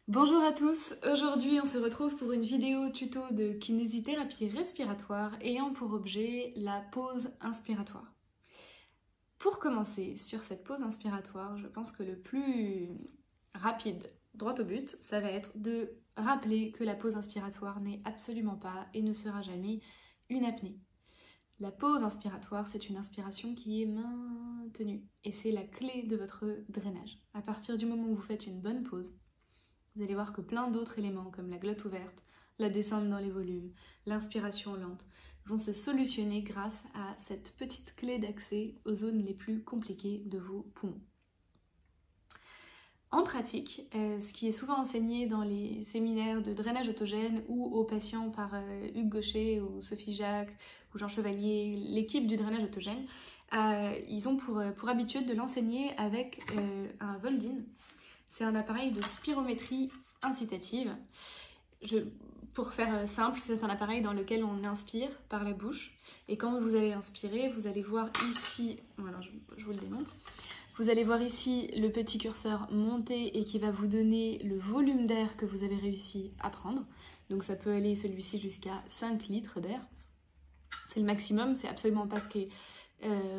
Bonjour à tous, aujourd'hui on se retrouve pour une vidéo tuto de kinésithérapie respiratoire ayant pour objet la pause inspiratoire. Pour commencer sur cette pause inspiratoire, je pense que le plus rapide, droit au but, ça va être de rappeler que la pause inspiratoire n'est absolument pas et ne sera jamais une apnée. La pause inspiratoire, c'est une inspiration qui est maintenue et c'est la clé de votre drainage. À partir du moment où vous faites une bonne pause, vous allez voir que plein d'autres éléments comme la glotte ouverte, la descente dans les volumes, l'inspiration lente vont se solutionner grâce à cette petite clé d'accès aux zones les plus compliquées de vos poumons. En pratique, ce qui est souvent enseigné dans les séminaires de drainage autogène ou aux patients par Hugues Gaucher ou Sophie Jacques ou Jean Chevalier, l'équipe du drainage autogène, ils ont pour habitude de l'enseigner avec un Voldin. C'est un appareil de spirométrie incitative. Pour faire simple, c'est un appareil dans lequel on inspire par la bouche. Et quand vous allez inspirer, vous allez voir ici, alors je vous le démonte, vous allez voir ici le petit curseur monter et qui va vous donner le volume d'air que vous avez réussi à prendre. Donc ça peut aller celui-ci jusqu'à 5 litres d'air. C'est le maximum, c'est absolument pas ce qui est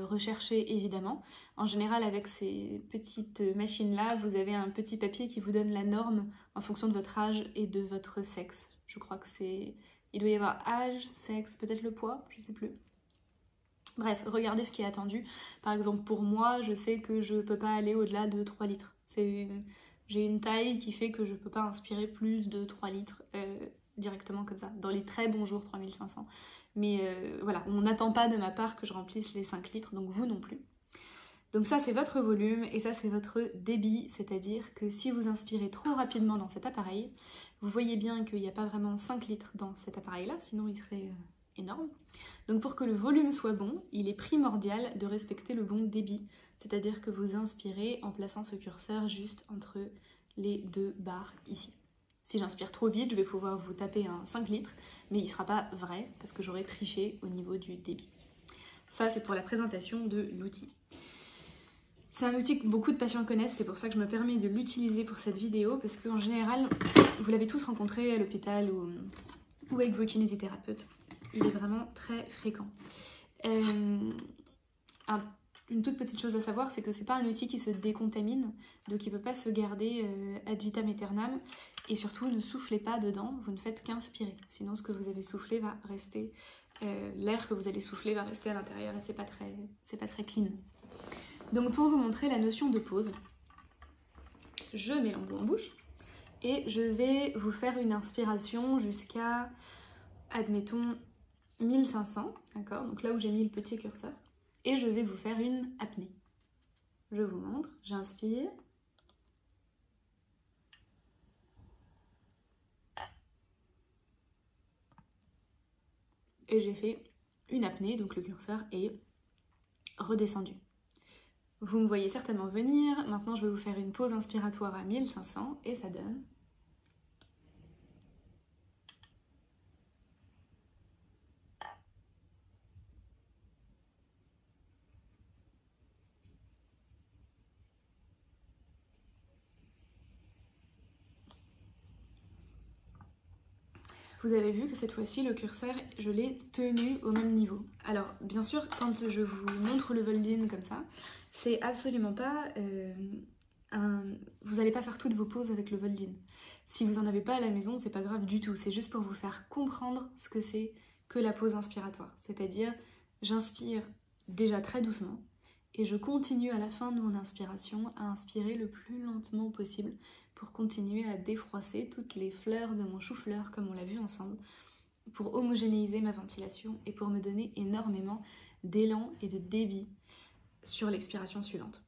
recherché évidemment. En général, avec ces petites machines-là, vous avez un petit papier qui vous donne la norme en fonction de votre âge et de votre sexe. Je crois que c'est... Il doit y avoir âge, sexe, peut-être le poids, je sais plus. Bref, regardez ce qui est attendu. Par exemple, pour moi, je sais que je peux pas aller au-delà de 3 litres. J'ai une taille qui fait que je peux pas inspirer plus de 3 litres directement comme ça. Dans les très bons jours, 3500. Mais voilà, on n'attend pas de ma part que je remplisse les 5 litres, donc vous non plus. Donc ça, c'est votre volume et ça, c'est votre débit, c'est-à-dire que si vous inspirez trop rapidement dans cet appareil, vous voyez bien qu'il n'y a pas vraiment 5 litres dans cet appareil-là, sinon il serait énorme. Donc pour que le volume soit bon, il est primordial de respecter le bon débit, c'est-à-dire que vous inspirez en plaçant ce curseur juste entre les deux barres ici. Si j'inspire trop vite, je vais pouvoir vous taper un 5 litres, mais il ne sera pas vrai parce que j'aurai triché au niveau du débit. Ça, c'est pour la présentation de l'outil. C'est un outil que beaucoup de patients connaissent, c'est pour ça que je me permets de l'utiliser pour cette vidéo, parce qu'en général, vous l'avez tous rencontré à l'hôpital ou avec vos kinésithérapeutes. Il est vraiment très fréquent. Une toute petite chose à savoir, c'est que c'est pas un outil qui se décontamine, donc il ne peut pas se garder ad vitam aeternam, et surtout ne soufflez pas dedans, vous ne faites qu'inspirer, sinon ce que vous avez soufflé va rester, l'air que vous allez souffler va rester à l'intérieur et c'est pas très clean. Donc pour vous montrer la notion de pause, je mets l'embout en bouche et je vais vous faire une inspiration jusqu'à, admettons, 1500, d'accord, donc là où j'ai mis le petit curseur. Et je vais vous faire une apnée. Je vous montre, j'inspire. Et j'ai fait une apnée, donc le curseur est redescendu. Vous me voyez certainement venir. Maintenant, je vais vous faire une pause inspiratoire à 1500 et ça donne... Vous avez vu que cette fois-ci, le curseur, je l'ai tenu au même niveau. Alors, bien sûr, quand je vous montre le Voldin comme ça, c'est absolument pas... Vous n'allez pas faire toutes vos pauses avec le Voldin. Si vous n'en avez pas à la maison, c'est pas grave du tout. C'est juste pour vous faire comprendre ce que c'est que la pause inspiratoire. C'est-à-dire, j'inspire déjà très doucement et je continue à la fin de mon inspiration à inspirer le plus lentement possible pour continuer à défroisser toutes les fleurs de mon chou-fleur comme on l'a vu ensemble, pour homogénéiser ma ventilation et pour me donner énormément d'élan et de débit sur l'expiration suivante.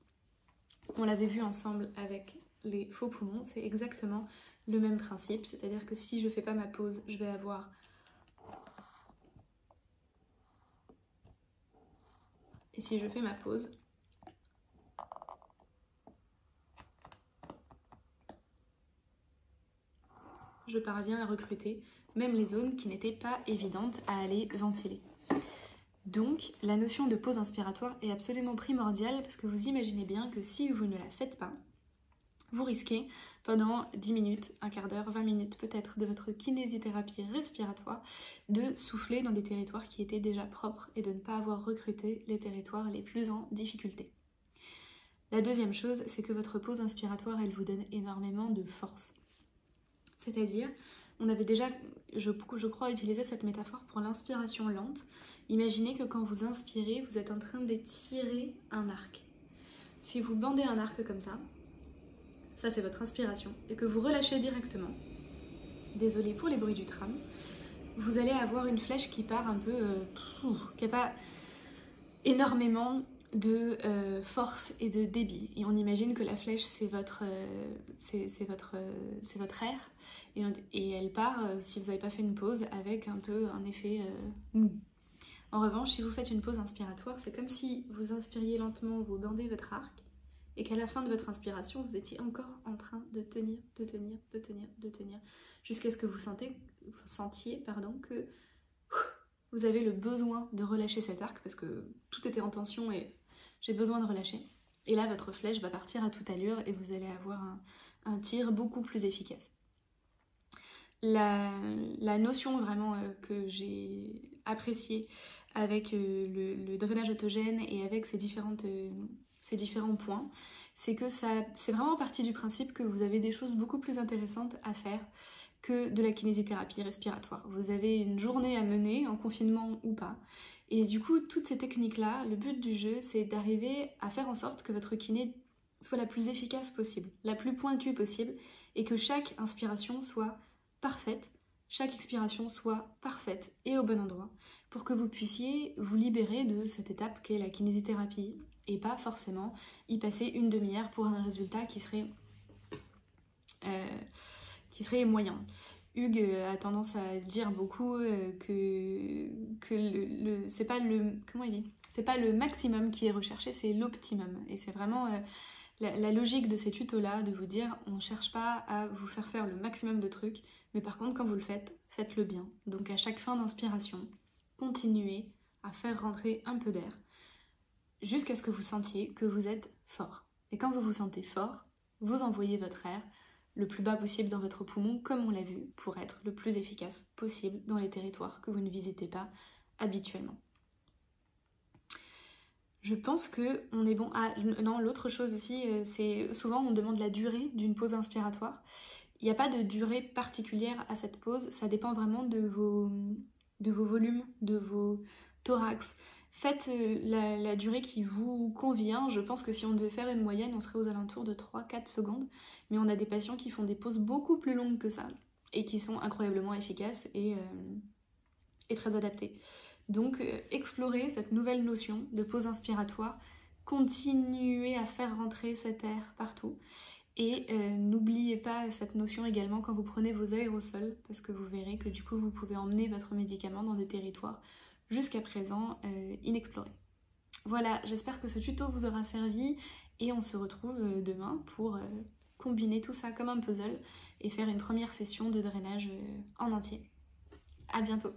On l'avait vu ensemble avec les faux poumons, c'est exactement le même principe, c'est-à-dire que si je ne fais pas ma pause, je vais avoir... Et si je fais ma pause, je parviens à recruter même les zones qui n'étaient pas évidentes à aller ventiler. Donc, la notion de pause inspiratoire est absolument primordiale parce que vous imaginez bien que si vous ne la faites pas, vous risquez pendant 10 minutes, un quart d'heure, 20 minutes peut-être de votre kinésithérapie respiratoire de souffler dans des territoires qui étaient déjà propres et de ne pas avoir recruté les territoires les plus en difficulté. La deuxième chose, c'est que votre pause inspiratoire, elle vous donne énormément de force. C'est-à-dire, on avait déjà, je crois, utilisé cette métaphore pour l'inspiration lente. Imaginez que quand vous inspirez, vous êtes en train d'étirer un arc. Si vous bandez un arc comme ça c'est votre inspiration, et que vous relâchez directement, désolé pour les bruits du tram, vous allez avoir une flèche qui part un peu, qui n'a pas énormément de force et de débit. Et on imagine que la flèche, c'est votre air, et elle part, si vous n'avez pas fait une pause, avec un peu un effet mou. En revanche, si vous faites une pause inspiratoire, c'est comme si vous inspiriez lentement, vous bandez votre arc, et qu'à la fin de votre inspiration, vous étiez encore en train de tenir, jusqu'à ce que vous sentiez que vous avez le besoin de relâcher cet arc, parce que tout était en tension et j'ai besoin de relâcher. Et là, votre flèche va partir à toute allure et vous allez avoir un tir beaucoup plus efficace. La notion vraiment que j'ai appréciée avec le drainage autogène et avec ces différents points, c'est que c'est vraiment parti du principe que vous avez des choses beaucoup plus intéressantes à faire que de la kinésithérapie respiratoire. Vous avez une journée à mener, en confinement ou pas, et du coup, toutes ces techniques-là, le but du jeu, c'est d'arriver à faire en sorte que votre kiné soit la plus efficace possible, la plus pointue possible, et que chaque inspiration soit parfaite, chaque expiration soit parfaite et au bon endroit, pour que vous puissiez vous libérer de cette étape qu'est la kinésithérapie, et pas forcément y passer une demi-heure pour un résultat qui serait moyen. Hugues a tendance à dire beaucoup que c'est pas le maximum qui est recherché, c'est l'optimum. Et c'est vraiment la logique de ces tutos-là, de vous dire on ne cherche pas à vous faire le maximum de trucs, mais par contre quand vous le faites, faites-le bien. Donc à chaque fin d'inspiration, continuez à faire rentrer un peu d'air, jusqu'à ce que vous sentiez que vous êtes fort. Et quand vous vous sentez fort, vous envoyez votre air le plus bas possible dans votre poumon, comme on l'a vu, pour être le plus efficace possible dans les territoires que vous ne visitez pas habituellement. Je pense que on est bon. Ah non, l'autre chose aussi, c'est souvent on demande la durée d'une pause inspiratoire. Il n'y a pas de durée particulière à cette pause, ça dépend vraiment de vos volumes, de vos thorax. Faites la durée qui vous convient. Je pense que si on devait faire une moyenne, on serait aux alentours de 3-4 secondes. Mais on a des patients qui font des pauses beaucoup plus longues que ça et qui sont incroyablement efficaces et très adaptées. Donc explorez cette nouvelle notion de pause inspiratoire, continuez à faire rentrer cet air partout. Et n'oubliez pas cette notion également quand vous prenez vos aérosols, parce que vous verrez que du coup vous pouvez emmener votre médicament dans des territoires jusqu'à présent inexplorés. Voilà, j'espère que ce tuto vous aura servi et on se retrouve demain pour combiner tout ça comme un puzzle et faire une première session de drainage en entier. À bientôt!